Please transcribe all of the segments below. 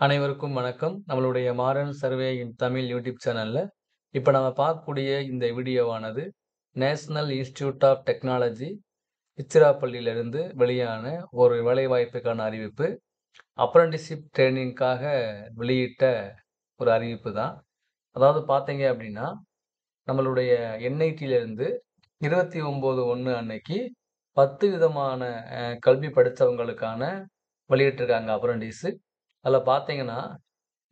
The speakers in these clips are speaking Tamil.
அனைவருக்கும் வணக்கம். நம்மளுடைய மாடர்ன் சர்வே இன் தமிழ் யூடியூப் சேனல்ல, இப்ப நம்ம பார்க்கக்கூடிய இந்த வீடியோவானது, நேஷனல் இன்ஸ்டிடியூட் ஆஃப் டெக்னாலஜி திருச்சிராப்பள்ளியிலிருந்து வெளியான ஒரு வேலைவாய்ப்புக்கான அறிவிப்பு. அப்ரண்டிஸ்ஷிப் ட்ரெய்னிங்க்காக வெளியிட்ட ஒரு அறிவிப்பு தான். அதாவது பார்த்தீங்க அப்படின்னா, நம்மளுடைய என்ஐடியிலிருந்து 29/1 அன்னைக்கு 10 விதமான கல்வி படிச்சவங்களுக்கான வெளியிட்டிருக்காங்க அப்ரண்டிஸு. அதில பார்த்தீங்கன்னா,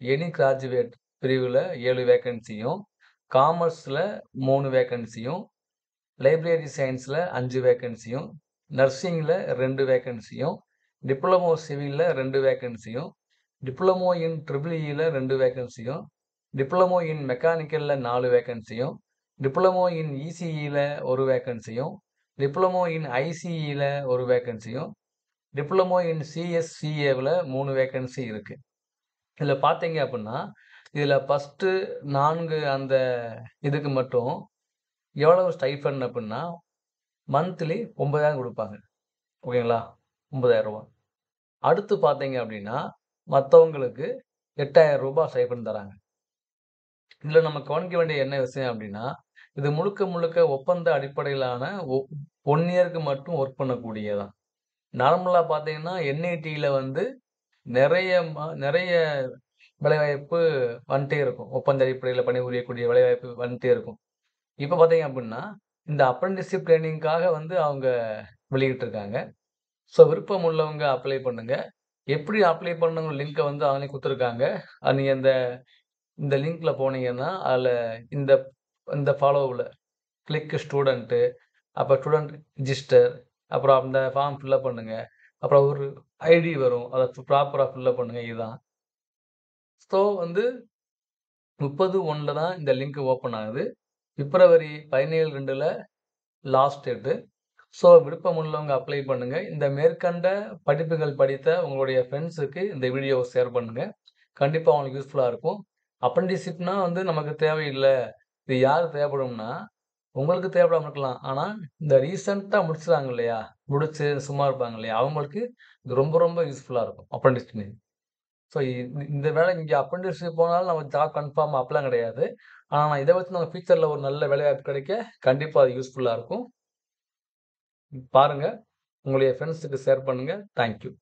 எனி கிராஜுவேட் பிரிவுல 7 வேக்கன்சியும், காமர்ஸ்ல 3 வேக்கன்சியும், லைப்ரரி சயன்ஸ்ல 5 வேக்கன்சியும், நர்சிங்ல 2 வேக்கன்சியும், டிப்ளமோ சிவில்ல 2 வேக்கன்சியும், டிப்ளமோ இன் ட்ரிபிள் ஈல 2 வேக்கன்சியும், டிப்ளமோ இன் மெக்கானிக்கல்ல 4 வேக்கன்சியும், டிப்ளமோ இன் இசிஇல 1 வேக்கன்சியும், டிப்ளமோ இன் ஐசிஇல 1 வேக்கன்சியும், டிப்ளமோ இன் சிஎஸ்சிஏவுல 3 வேக்கன்சி இருக்கு. இதில பார்த்தீங்க அப்புட்ன்னா, இதில ஃபர்ஸ்ட்டு 4 அந்த இதுக்கு மட்டும் எவ்வளவு ஸ்டைஃபண்ட் அப்புட்ன்னா, மந்த்லி 9,000 குடுப்பாங்க. ஓகேங்களா? ரூ. 9,000. அடுத்து பார்த்தீங்க அப்டின்னா, மத்தவங்களுக்கு ரூ. 8,000 ஸ்டைஃபண்ட் தராங்க. இதுல நம்ம கவனிக்க வேண்டிய என்ன விஷயம் அப்டின்னா, இது முழுக்க முழுக்க ஒப்பந்த அடிப்படையிலான 1 இயர்க்கு மட்டும் வொர்க் பண்ணக்கூடியதான். நார்மலா பார்த்தீங்கன்னா, என்ஐடில வந்து நெறைய வேலைவாய்ப்பு வந்துட்டே இருக்கும். ஒப்பந்த அடிப்படையில பணிபுரியக்கூடிய வேலைவாய்ப்பு வந்துட்டே இருக்கும். இப்ப பார்த்தீங்க அப்டின்னா, இந்த அப்ரண்டிஸ்ஷிப் ட்ரெய்னிங்க்காக வந்து அவங்க வெளியிட்டிருக்காங்க. ஸோ விருப்பம் உள்ளவங்க அப்ளை பண்ணுங்க. எப்படி அப்ளை பண்ணணுங்கிற லிங்க்க வந்து அவங்களே குடுத்துருக்காங்க. நீங்க இந்த இந்த லிங்க்ல போனீங்கன்னா, அதுல இந்த இந்த ஃபாலோவுல கிளிக் ஸ்டூடண்ட், அப்ப ஸ்டூடண்ட் ரிஜிஸ்டர், அப்புறம் அந்த ஃபார்ம் ஃபில் பண்ணுங்க. அப்புறம் ஒரு ஐடி வரும். அத ப்ராப்பரா ஃபில் பண்ணுங்க. இதுதான். ஸோ வந்து 30/1ல தான் இந்த லிங்க் ஓப்பன் ஆகுது. பிப்ரவரி 17/2ல லாஸ்ட் டேட்டு. ஸோ விருப்பம் உள்ளவங்க அப்ளை பண்ணுங்க. இந்த மேற்கண்ட படிப்புகள் படித்த உங்களுடைய ஃபிரெண்ட்ஸுக்கு இந்த வீடியோவ ஷேர் பண்ணுங்க. கண்டிப்பா அவங்களுக்கு யூஸ்ஃபுல்லா இருக்கும். அப்ரண்டிஸ்ஷிப்னா வந்து நமக்கு தேவையில்ல. இது யாருக்கு தேவைப்படும்னா, உங்களுக்கு தேவைப்படாம இருக்கலாம். ஆனா, இந்த ரீசென்ட்டா முடிச்சுறாங்க இல்லையா? முடிச்சு சும்மா இருப்பாங்க இல்லையா? அவங்களுக்கு இது ரொம்ப ரொம்ப யூஸ்ஃபுல்லா இருக்கும். Apprentice training. ஸோ இந்த வேலை இங்க அப்ரண்டிஸ்ஷிப் போனாலும் நமக்கு ஜாப் கன்ஃபார்ம் அப்படிலாம் கிடையாது. ஆனா, இத வச்சு நம்ம ஃபியூச்சர்ல ஒரு நல்ல வேலைவாய்ப்பு கிடைக்க கண்டிப்பா அது யூஸ்ஃபுல்லா இருக்கும். பாருங்க. உங்களுடைய ஃபிரெண்ட்ஸ்க்கு ஷேர் பண்ணுங்க. Thank you.